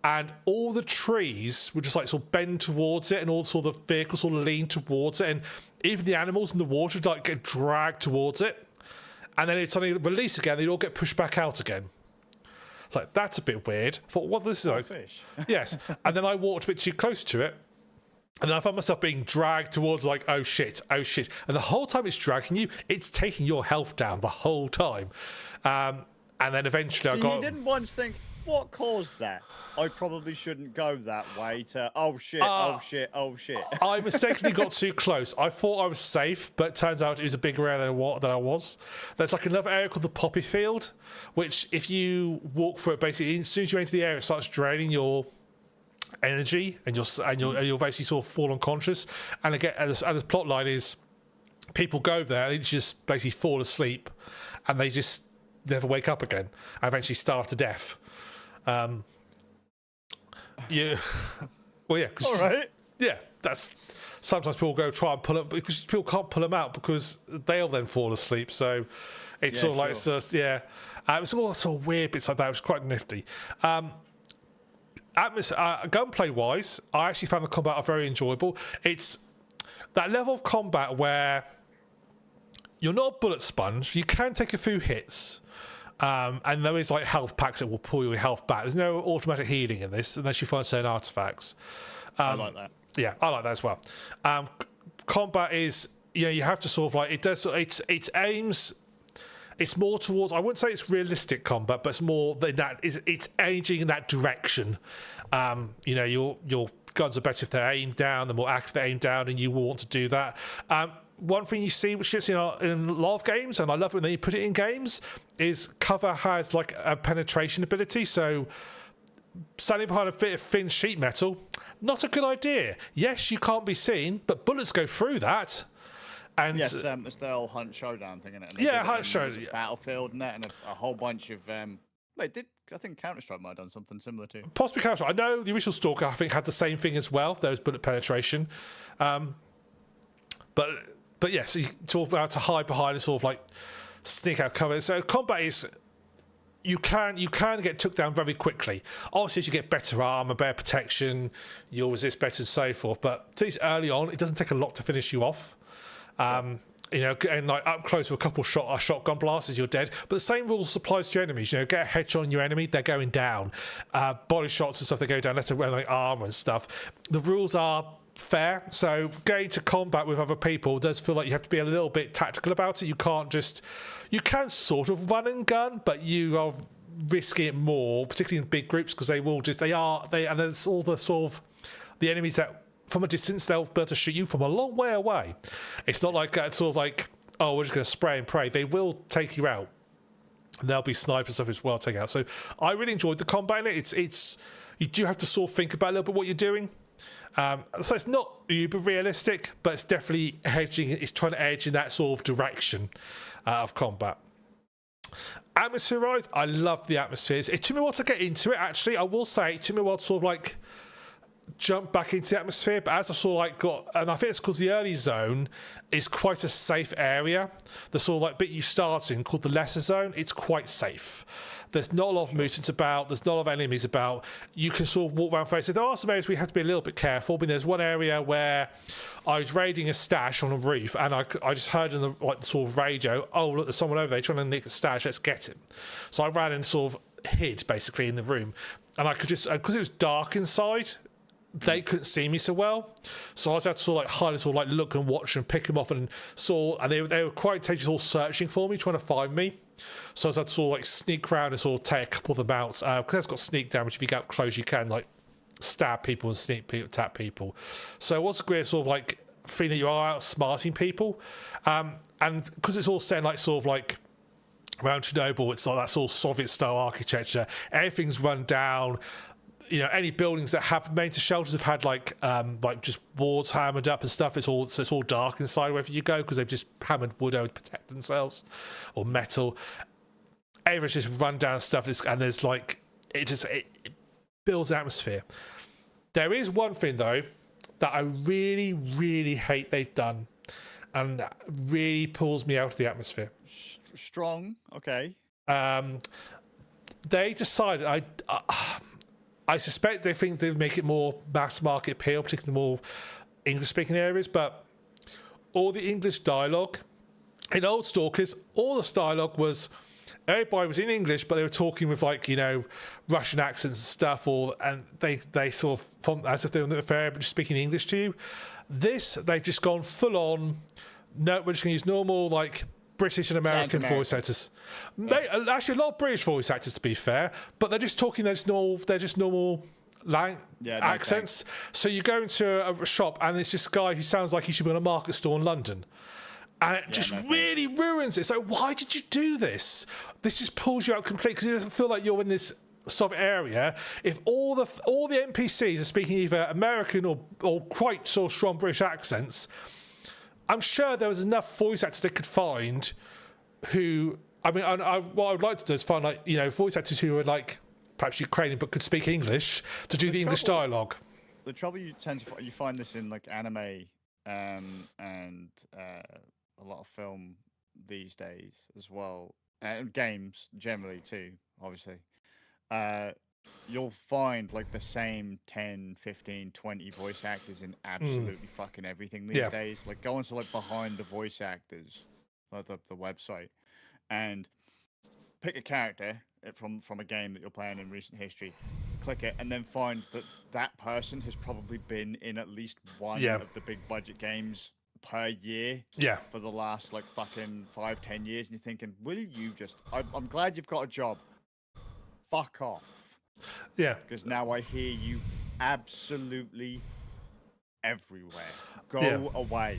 and all the trees would just like sort of bend towards it, and all sort of vehicles sort of lean towards it, and even the animals in the water would like get dragged towards it, and then it'd suddenly release again. They'd all get pushed back out again. It's like, that's a bit weird. I thought, what this is like? Fish. Yes, and then I walked a bit too close to it, and then I found myself being dragged towards like, oh shit, and the whole time it's dragging you, it's taking your health down the whole time, and then eventually So you didn't once think, what caused that? I probably shouldn't go that way to, oh shit. I mistakenly got too close. I thought I was safe, but it turns out it was a bigger area than I was. There's like another area called the Poppy Field, which if you walk through it, basically, as soon as you enter the area, it starts draining your energy, and you'll basically sort of fall unconscious. And again, and the plot line is, people go there, they just basically fall asleep, and they just never wake up again, and eventually starve to death. Yeah. Well, yeah. All right. Yeah, that's sometimes people go try and pull them because people can't pull them out because they'll then fall asleep. So it's sort of like it's just it's all sort of weird bits like that. It was quite nifty. Gunplay wise, I actually found the combat very enjoyable. It's that level of combat where you're not a bullet sponge. You can take a few hits. And there is like health packs that will pull your health back. There's no automatic healing in this unless you find certain artifacts. I like that. Yeah, I like that as well. Combat is, you have to sort of like, it aims, it's more towards, I wouldn't say it's realistic combat, but it's more than that, it's aging in that direction. Your guns are better if they're aimed down, the more active they're aimed down, and you will want to do that. One thing you see, which gets in a lot of games, and I love it when they put it in games, is cover has like a penetration ability. So standing behind a bit of thin sheet metal, not a good idea. Yes, you can't be seen, but bullets go through that. And yes, it's the old Hunt Showdown thing, isn't it? Yeah, Hunt Showdown. Battlefield and that, and a whole bunch of. I think Counter-Strike might have done something similar too. Possibly Counter-Strike. I know the original Stalker, I think, had the same thing as well. There was bullet penetration. But yes, so you talk about to hide behind and sort of like sneak out cover. So combat is, you can get took down very quickly. Obviously, as you get better armor, better protection, you'll resist better and so forth. But at least early on, it doesn't take a lot to finish you off. And like up close with a couple shotgun blasts, you're dead. But the same rules applies to your enemies. Get a headshot on your enemy, they're going down. Body shots and stuff, they go down. Unless they're wearing like armor and stuff. The rules are fair, so going to combat with other people does feel like you have to be a little bit tactical about it. You can sort of run and gun, but you are risking it more, particularly in big groups, because and there's all the sort of the enemies that from a distance, they'll be able to shoot you from a long way away. It's not like it's sort of like, oh, we're just going to spray and pray. They will take you out. And there'll be sniper stuff as well to take out. So I really enjoyed the combat in it. It's you do have to sort of think about a little bit what you're doing. So it's not uber realistic, but it's definitely hedging. It's trying to edge in that sort of direction of combat. Atmosphere-wise, I love the atmospheres. It took me a while to get into it, actually. I will say it took me a while to sort of like jump back into the atmosphere, but as I sort of like got, and I think it's because the early zone is quite a safe area. The sort of like bit you start in called the lesser zone, it's quite safe. There's not a lot of mutants about, there's not a lot of enemies about. You can sort of walk around face. There are some areas where you have to be a little bit careful. I mean, there's one area where I was raiding a stash on a roof, and I just heard in the like sort of radio, oh look, there's someone over there trying to nick a stash, let's get him. So I ran and sort of hid basically in the room, and I could just, because it was dark inside, they couldn't see me so well, so I was had to sort of like hide and sort of like look and watch and pick them off, and they were quite intelligent, all searching for me, trying to find me. So I had to sort of like sneak around and sort of take a couple of them out, because it's got sneak damage. If you get up close, you can like stab people and sneak people, tap people. So it was a great sort of like feeling that you are outsmarting people, and because it's all set in like sort of like around Chernobyl, it's like that sort of Soviet style architecture. Everything's run down. You know, any buildings that have made to shelters have had like just boards hammered up and stuff. It's all dark inside wherever you go because they've just hammered wood over to protect themselves, or metal. Everything's just run down stuff, and there's like it builds atmosphere. There is one thing though that I really, really hate they've done, and that really pulls me out of the atmosphere. Strong, okay. They decided I suspect they think they'd make it more mass market appeal, particularly the more English-speaking areas, but all the English dialogue, in old Stalkers, all the dialogue was, everybody was in English, but they were talking with like, you know, Russian accents and stuff, and they sort of, as if they were fair, but just speaking English to you. This, they've just gone full on, no, we're just going to use normal, like, British and American voice actors. Actually, a lot of British voice actors, to be fair, but they're just talking those normal accents. So you go into a shop and it's this guy who sounds like he should be on a market stall in London, and it just really ruins it. So why did you do this? This just pulls you out completely because it doesn't feel like you're in this Soviet area. If all the NPCs are speaking either American or quite sort of strong British accents, I'm sure there was enough voice actors they could find who, I mean, what I would like to do is find, like, you know, voice actors who are like perhaps Ukrainian but could speak English to do the English dialogue. The trouble you tend to you find this in like anime and a lot of film these days as well, and games generally too, obviously. You'll find like the same 10, 15, 20 voice actors in absolutely fucking everything these days. Like go onto like behind the voice actors, like the website, and pick a character from a game that you're playing in recent history, click it, and then find that person has probably been in at least one of the big budget games per year for the last like fucking 5-10 years, and you're thinking, will you just, I'm glad you've got a job, fuck off. Yeah. Because now I hear you absolutely everywhere. Go away.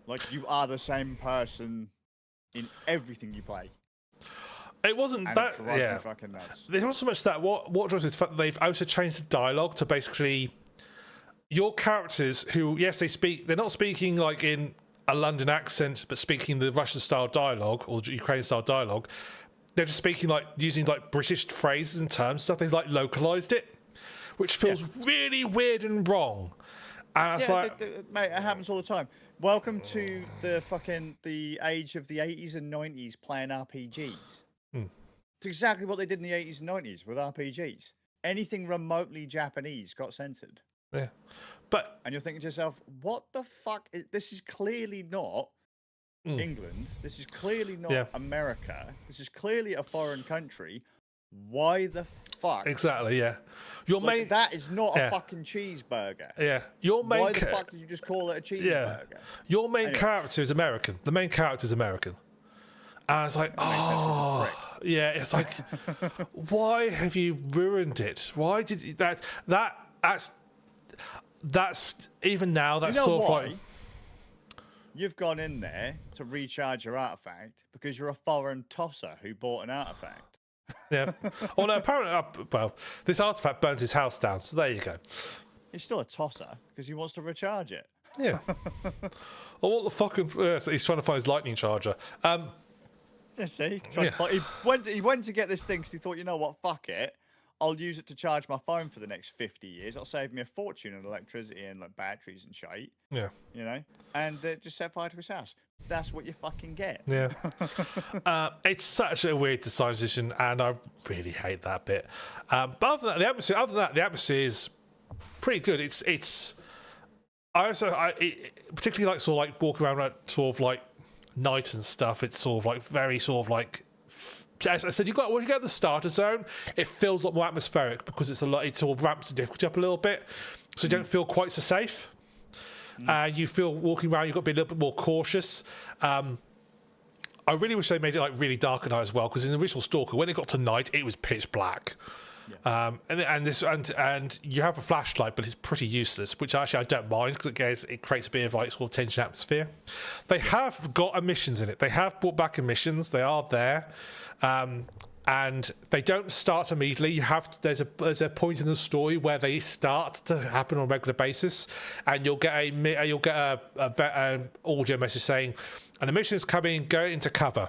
Like you are the same person in everything you play. It wasn't and that. It fucking nuts. There's not so much that. What drives is the fact that they've also changed the dialogue to basically your characters who, yes, they're not speaking like in a London accent, but speaking the Russian style dialogue or Ukrainian style dialogue. They're just speaking like using like British phrases and terms stuff. They've like localized it, which feels really weird and wrong. And it's like, mate, it happens all the time. Welcome to the age of the 80s and 90s playing RPGs. It's exactly what they did in the 80s and 90s with RPGs. Anything remotely Japanese got censored. Yeah, and you're thinking to yourself, what the fuck? This is clearly not England. This is clearly not America. This is clearly a foreign country. Why the fuck? Exactly, yeah. That is not a fucking cheeseburger. Yeah. Why the fuck did you just call it a cheeseburger? Yeah. Your main character is American. The main character is American. And it's like, it's like, why have you ruined it? Why did you, that's that's even now. That's You know sort of why? like You've gone in there to recharge your artifact because you're a foreign tosser who bought an artifact. yeah. Oh no, apparently, well, this artifact burnt his house down. So there you go. He's still a tosser because he wants to recharge it. Yeah. Oh, what the fucking? So he's trying to find his lightning charger. Just see, Yeah. he went to get this thing because he thought, you know what, fuck it. I'll use it to charge my phone for the next 50 years. It'll save me a fortune in electricity and like batteries and shit. Yeah. You know, and just set fire to his house. That's what you fucking get. Yeah. It's such a weird design decision, and I really hate that bit. But other than that, the atmosphere is pretty good. It's. I particularly like sort of like walking around at sort of like night and stuff. It's sort of like very sort of like. As I said, when you get the starter zone, it feels a lot more atmospheric because it sort of ramps the difficulty up a little bit, so you don't feel quite so safe. You feel walking around, you've got to be a little bit more cautious. I really wish they made it like really dark at night as well, because in the original Stalker, when it got to night, it was pitch black. Yeah. And you have a flashlight, but it's pretty useless, which actually I don't mind because it creates a bit of like sort of tension atmosphere. They have got emissions in it. They have brought back emissions. They are there. And they don't start immediately. There's a point in the story where they start to happen on a regular basis, and you'll get an audio message saying an emission is coming, go into cover.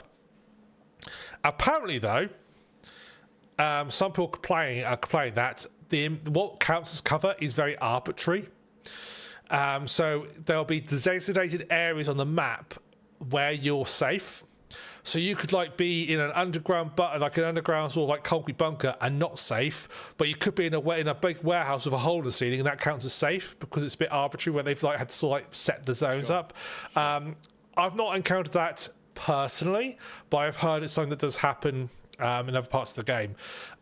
Apparently, though, some people complain that what counts as cover is very arbitrary. So there'll be designated areas on the map where you're safe. So you could like be in an underground sort of like concrete bunker and not safe, but you could be in a big warehouse with a hole in the ceiling, and that counts as safe because it's a bit arbitrary where they've like had to sort of like set the zones up. I've not encountered that personally, but I've heard it's something that does happen in other parts of the game.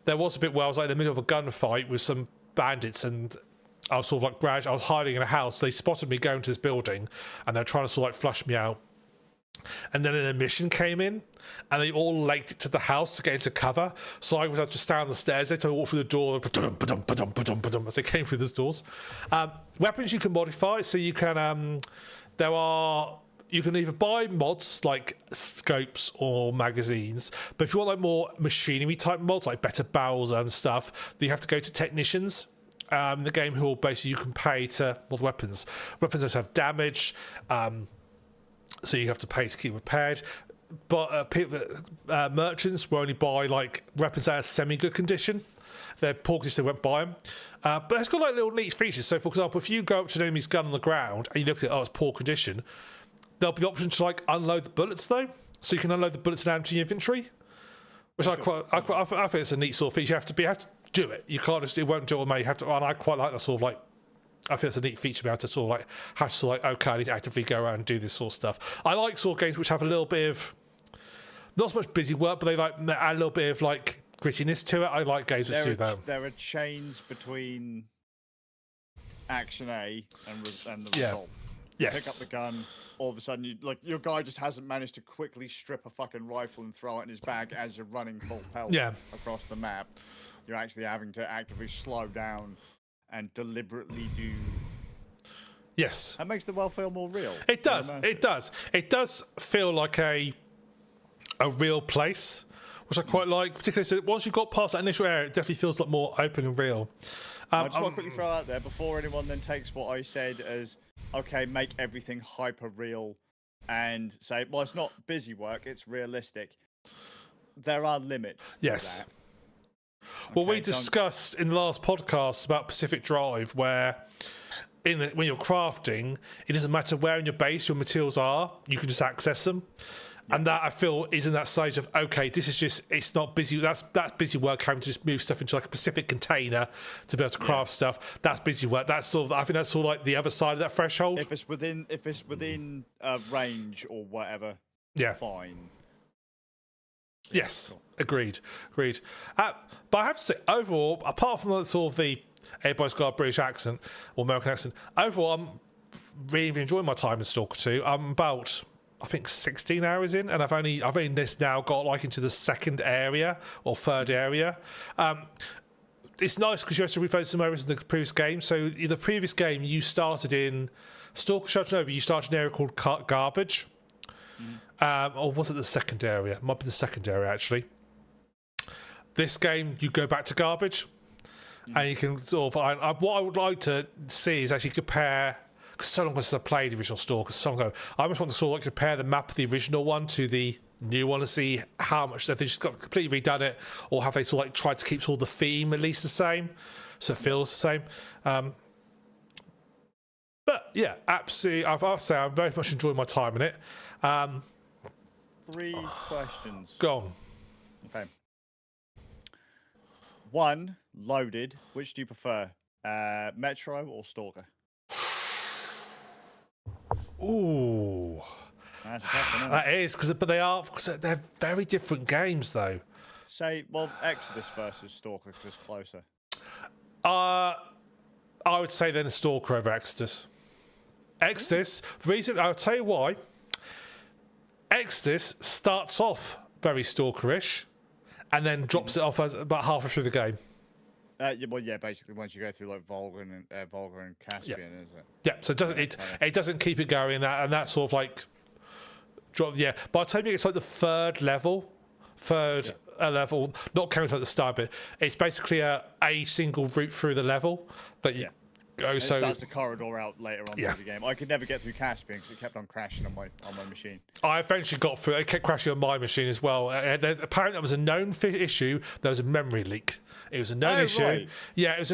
There was a bit where I was like in the middle of a gunfight with some bandits, and I was sort of like I was hiding in a house. They spotted me going to this building, and they're trying to sort of like flush me out. And then an emission came in, and they all legged it to the house to get into cover. So I was had to stand on the stairs. They walk through the door as they came through those doors. Weapons you can modify, so you can you can either buy mods like scopes or magazines, but if you want like more machinery type mods, like better barrels and stuff, then you have to go to technicians. In the game, who basically you can pay to mod weapons. Weapons also have damage. So you have to pay to keep repaired. But merchants will only buy like weapons that are semi-good condition. They're poor condition, they won't buy them. But it's got like little neat features. So for example, if you go up to an enemy's gun on the ground and you look at it, it's poor condition, there'll be the option to like unload the bullets though. So you can unload the bullets and add them to your inventory. Which I think it's a neat sort of feature. You have to do it. You can't just, it won't do it on me. You have to, and I quite like that sort of like, I think it's a neat feature to be able to sort of like have to sort of like, okay, I need to actively go around and do this sort of stuff. I like sort of games which have a little bit of not so much busy work, but they like add a little bit of like grittiness to it. I like games which do that. There are chains between action A and the result. Yes. Pick up the gun. All of a sudden, your guy just hasn't managed to quickly strip a fucking rifle and throw it in his bag as you're running full pelt across the map. You're actually having to actively slow down and deliberately do. Yes. That makes the world feel more real. It does. It does. It does feel like a real place, which I quite like. Particularly, so once you've got past that initial area, it definitely feels like more open and real. I just want to quickly throw out there before anyone then takes what I said as, okay, make everything hyper real and say, well, it's not busy work, it's realistic. There are limits. Yes. To that. Well, we discussed in the last podcast about Pacific Drive, where when you're crafting, it doesn't matter where in your base your materials are, you can just access them. Yeah. And that, I feel, is in that stage of, okay, this is just, it's not busy. That's busy work, having to just move stuff into like a Pacific container to be able to craft stuff. That's busy work. That's sort of, I think that's sort of like the other side of that threshold. If it's within range or whatever, fine. Yes, cool. Agreed. But I have to say, overall, apart from the sort of the everybody's got a British accent or American accent, overall, I'm really enjoying my time in Stalker 2. I'm about, I think, 16 hours in, and I've only this now got like into the second area or third area. it's nice because you have to refocus some areas in the previous game. So in the previous game, you started in Stalker Chernobyl. You started in an area called Garbage, or was it the second area? It might be the second area actually. This game, you go back to Garbage, and you can sort of. What I would like to see is actually compare. Because so long since I played the original Stalker, so long ago, I just want to sort of like compare the map of the original one to the new one to see how much they've just got completely redone it, or have they sort of like tried to keep sort of the theme at least the same, so it feels the same. But yeah, absolutely, I'll say I'm very much enjoying my time in it. 3 questions. Go on. Okay. 1, loaded. Which do you prefer, Metro or Stalker? Ooh, That's a tough one, isn't it? that is because they're very different games though. Say, well, Exodus versus Stalker because it's closer. I would say then Stalker over Exodus. Exodus, the reason I'll tell you why. Exodus starts off very Stalkerish, and then drops it off as about halfway through the game. Yeah, basically once you go through like Volga and Caspian, isn't it? Yeah, so it doesn't keep it going, and that sort of like drop. Yeah, but I'll tell you, it's like the third level, level, not counting at the start, but it's basically a single route through the level that you go. And So it starts the corridor out later on through the game. I could never get through Caspian because it kept on crashing on my machine. I eventually got through. It kept crashing on my machine as well. Apparently, there was a known issue. There was a memory leak. It was a known issue. Right. Yeah, it was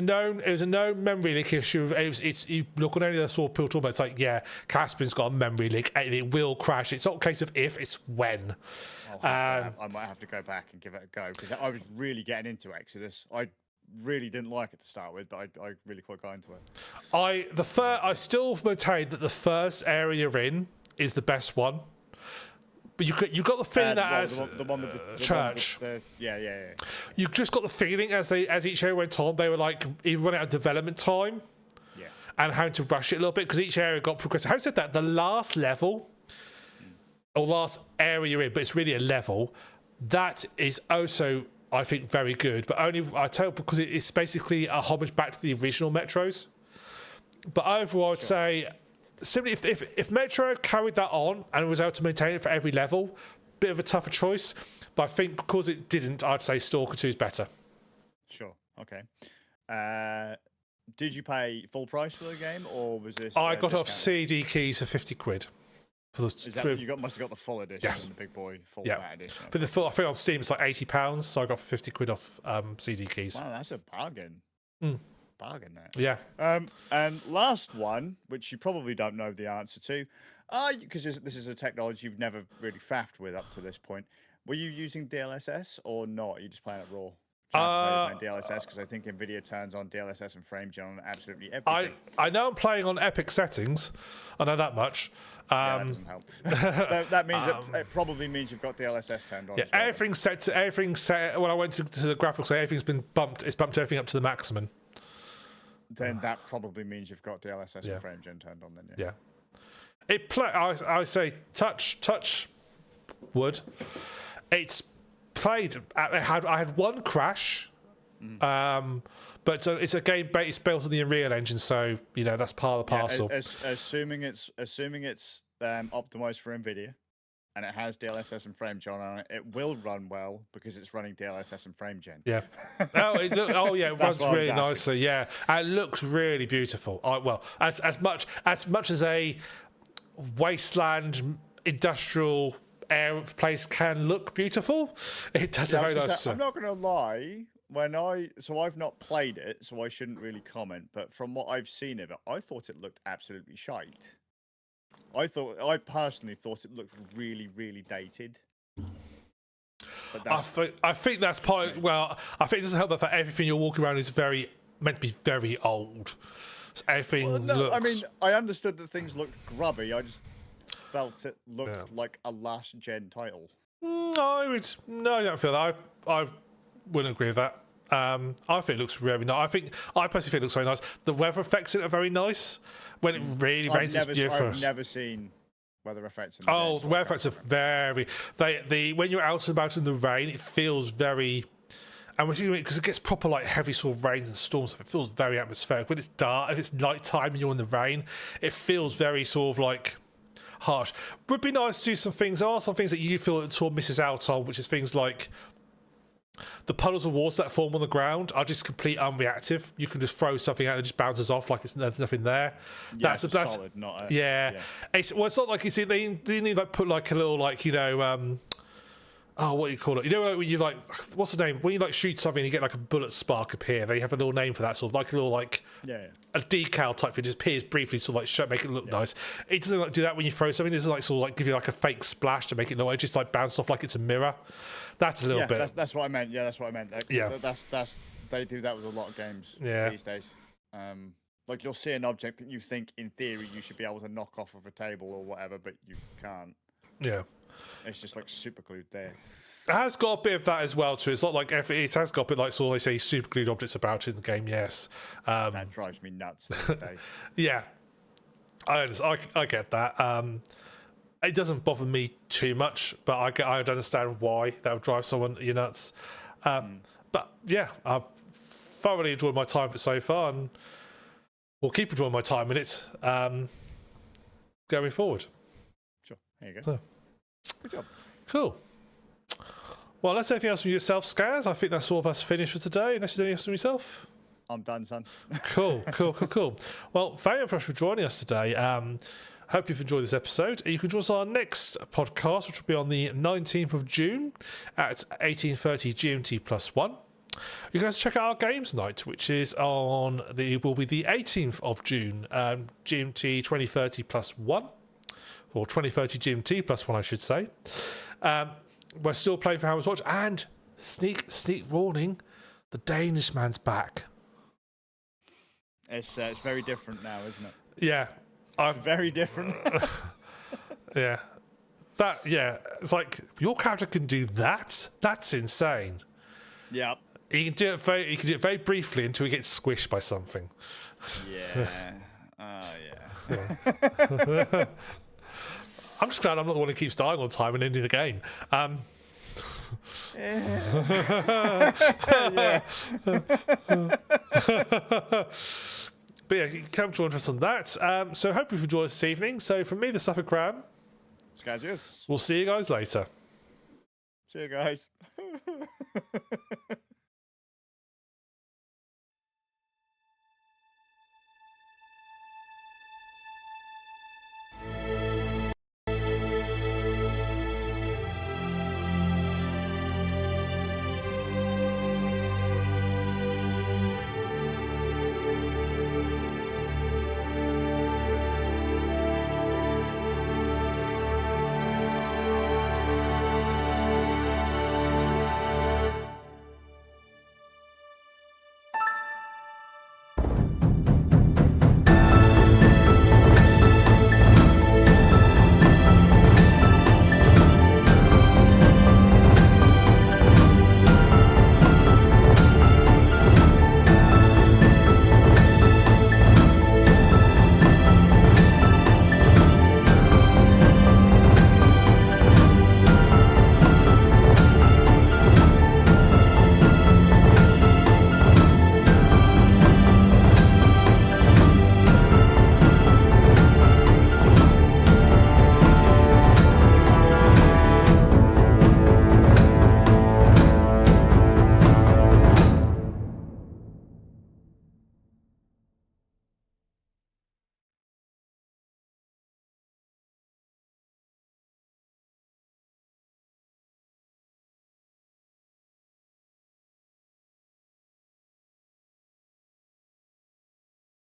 a known memory leak issue. It's you look on any of the sort of people talking about. It's like, yeah, Caspian's got a memory leak and it will crash. It's not a case of if, it's when. I might have to go back and give it a go because I was really getting into Exodus. I really didn't like it to start with, but I really quite got into it. I still maintain that the first area you're in is the best one. But you got the feeling that as the one with the church, yeah. You just got the feeling as each area went on, they were like either running out of development time, and having to rush it a little bit because each area got progressive. Having said that, the last level or last area you're in, but it's really a level, that is also, I think, very good. But only I tell because it's basically a homage back to the original Metros. But overall, I'd say. Simply, if Metro had carried that on and was able to maintain it for every level, bit of a tougher choice. But I think because it didn't, I'd say Stalker 2 is better. Sure. Okay. Did you pay full price for the game, or was this? I got off CD keys for 50 quid. For the, Is that you must have got the full edition, Yes. the big boy full fat edition? For the full, I think on Steam it's like £80, so I got for 50 quid off CD keys. Wow, that's a bargain. Bargain there. Yeah. And last one, which you probably don't know the answer to, because this is a technology you've never really faffed with up to this point. Were you using DLSS or not? Are you just playing it raw? Chances are you're playing DLSS because I think NVIDIA turns on DLSS and FrameGen on absolutely everything. I know I'm playing on Epic settings. I know that much. That doesn't help. that means it probably means you've got DLSS turned on. Yeah, as well, everything's set. When I went to the graphics, everything's been bumped. It's bumped everything up to the maximum. Then that probably means you've got DLSS and FrameGen turned on. Then yeah. I say touch wood. It's played. I had one crash, but it's a game based built on the Unreal Engine, so that's part of the parcel. Assuming it's optimized for NVIDIA, and it has DLSS and FrameGen on it, it will run well because it's running DLSS and FrameGen. Yeah. It runs really nicely. Yeah, and it looks really beautiful. Well, as much as a wasteland industrial air place can look beautiful, it does a very nice. I'm not going to lie. I've not played it, so I shouldn't really comment. But from what I've seen of it, I thought it looked absolutely shite. I personally thought it looked really, really dated. But I think that's part. I think it doesn't help that everything you're walking around is meant to be very old. So everything looks. I mean, I understood that things looked grubby. I just felt it looked like a last gen title. No, I don't feel that. I wouldn't agree with that. I think it looks very nice. I personally think it looks very nice. The weather effects in it are very nice. When it really rains, it's beautiful. I've never seen weather effects. The weather effects are very. When you're out and about in the rain, it feels very And because it gets proper like heavy sort of rains and storms, it feels very atmospheric. When it's dark, if it's night time and you're in the rain, it feels very sort of like harsh. Would be nice to do some things. There are some things that you feel it sort of misses out on, which is things like the puddles of water that form on the ground are just complete unreactive. You can just throw something out and it just bounces off like there's nothing there. Yeah, that's solid, not a... Yeah. It's not like, you see, they need like put like a little like, what do you call it? You know, when you like, what's the name? When you like shoot something, you get like a bullet spark appear. They have a little name for that, sort of like a little like a decal type thing. Just appears briefly, sort of like make it look nice. It doesn't like do that when you throw something. It doesn't like sort of like give you like a fake splash to make it look like it just like bounce off like it's a mirror. That's a little bit. That's what I meant. Yeah, that's what I meant. That's they do that with a lot of games these days. Like you'll see an object that you think in theory you should be able to knock off of a table or whatever, but you can't. Yeah. It's just like super glued there. It has got a bit of that as well too. It's not like it has got a bit like so they say super glued objects about it in the game. Yes, that drives me nuts these days. Yeah, I get that. It doesn't bother me too much, but I understand why that would drive someone nuts. But yeah, I've thoroughly enjoyed my time with it so far, and will keep enjoying my time in it going forward. Sure, there you go. So. Good job. Cool. Well, let's anything else from yourself, Skazz. I think that's all of us finished for today. Unless there's anything else from yourself. I'm done, son. Cool. Well, thank you very much for joining us today. Hope you've enjoyed this episode. You can join us on our next podcast, which will be on the 19th of June at 18:30 GMT +1. You can also check out our games night, which is will be the 18th of June, GMT 2030 +1. Or 2030 GMT +1, I should say. We're still playing for Hammer's Watch, and sneak warning, the Danish man's back. It's very different now, isn't it? Yeah, it's very different. Yeah, it's like your character can do that. That's insane. Yeah, he can do it very briefly until he gets squished by something. Yeah. Yeah. I'm just glad I'm not the one who keeps dying all the time and ending the game. But yeah, you can come join us on that. So hope you've enjoyed this evening. So from me, the S.T.A.L.K.E.R, Skazz. We'll see you guys later. See you guys.